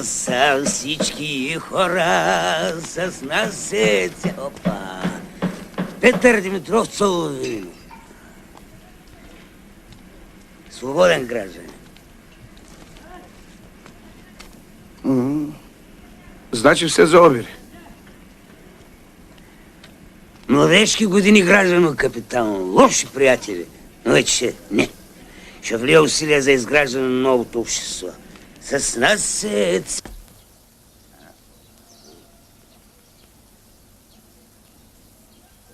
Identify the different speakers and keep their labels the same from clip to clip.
Speaker 1: Са всички хора с нас е цялопа. Петър Димитров Соловин. Свободен гражданин.
Speaker 2: Значи все за обири.
Speaker 1: Младежки години граждано капитално. Лоши приятели. Но вече не. Ще влия усилия за изграждане на новото общество. С нас е...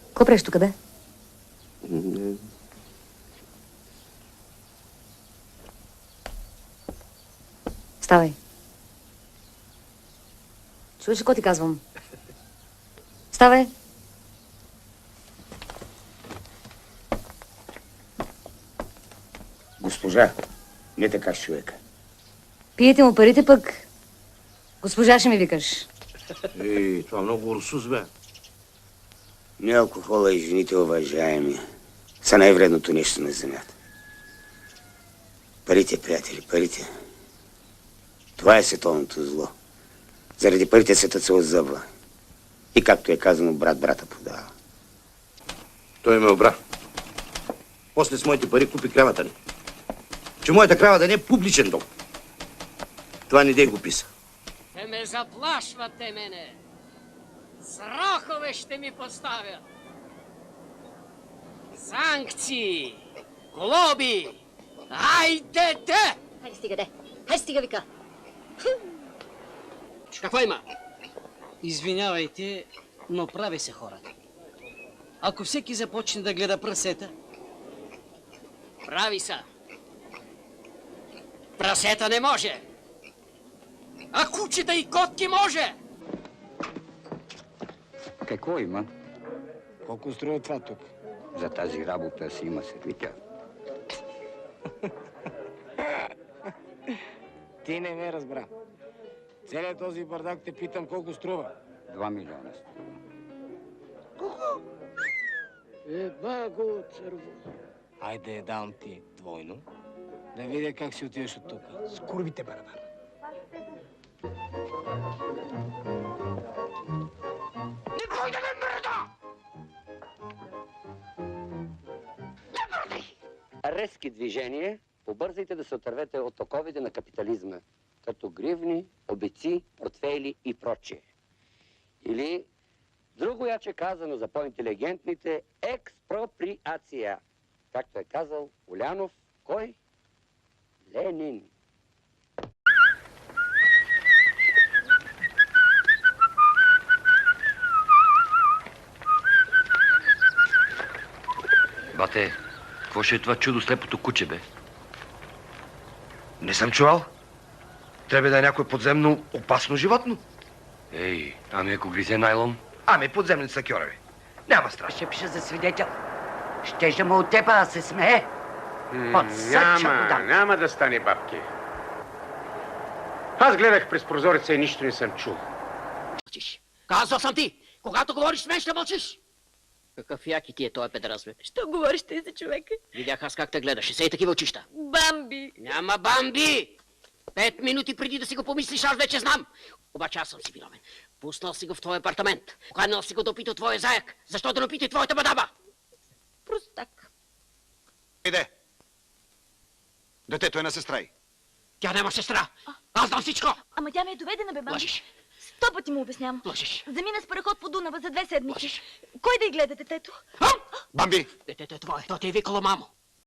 Speaker 3: Какво правиш тук, бе? Ставай. Чуеш ли какво ти казвам? Ставай.
Speaker 1: Госпожа, не така с човека.
Speaker 3: Пиете му парите, пък госпожа ще ми викаш.
Speaker 2: Ей, това много русус, бе.
Speaker 1: Не алкохола и жените, уважаеми, са най-вредното нещо на земята. Парите, приятели, парите. Това е световното зло. Заради парите светът се озъбва. И както е казано, брат брата подава.
Speaker 2: Той ме обра. После с моите пари купи кравата ни. Че моята крава да не е публичен дом. Това не дей го писа.
Speaker 4: Те ме заплашвате мене. Страхове ще ми поставят. Санкции, глоби. Хайдете!
Speaker 3: Хайде стига, де. Хайде стига, вика.
Speaker 4: Какво има? Извинявайте, но прави се хората. Ако всеки започне да гледа прасета, прави са. Прасета не може. А кучета и котки може.
Speaker 5: Какво има?
Speaker 6: Колко струва това тук?
Speaker 5: За тази работа си има сервитя.
Speaker 6: Ти не ме разбра. Целият този бардак те питам колко струва.
Speaker 5: 2 милиона струва.
Speaker 6: Еба го църво. Айде дам ти двойно. Да видя как си отиваш от тук. С курвите, барабар.
Speaker 4: Никой да не мръда!
Speaker 5: Резки движения, побързайте да се отървете от оковите на капитализма, като гривни, обици, портфейли и прочие. Или, друго яче казано за по-интелигентните, експроприация. Както е казал Улянов, кой? Ленин.
Speaker 7: Бате, какво ще е това чудо слепото куче, бе?
Speaker 2: Не съм чувал. Трябва да е някое подземно опасно животно.
Speaker 7: Ей, ами ако гризе найлон?
Speaker 2: Ами подземни са кьореви. Няма страшно.
Speaker 8: Ще пиша за свидетел. Щеше му от теб да се смее.
Speaker 9: Няма да стане, бабки. Аз гледах през прозореца и нищо не съм чул.
Speaker 4: Мълчиш. Казвал съм ти, когато говориш с мен, ще мълчиш. Какъв яки ти е този педерас, бе?
Speaker 3: Що говориш ти за човека?
Speaker 4: Видях аз как те гледаш. Сей такива очища.
Speaker 3: Бамби!
Speaker 4: Няма Бамби! 5 минути преди да си го помислиш, аз вече знам. Обаче аз съм си виновен. Пуснал си го в твой апартамент. Поканал си го да опита твоя заяк. Защо да не опита и твоята мадама?
Speaker 3: Простак.
Speaker 2: Иде. Детето е на сестра й.
Speaker 4: Тя няма сестра. Аз знам всичко.
Speaker 3: Ама тя ме е доведена, бе, бамби.
Speaker 4: Лъжиш.
Speaker 3: 100 пъти му обяснявам.
Speaker 4: Лъжиш.
Speaker 3: Замина с параход по Дунава за 2 седмици.
Speaker 4: Лъжиш.
Speaker 3: Кой да й гледа детето?
Speaker 2: Бамби!
Speaker 4: Детето е твое. То ти е викало мамо.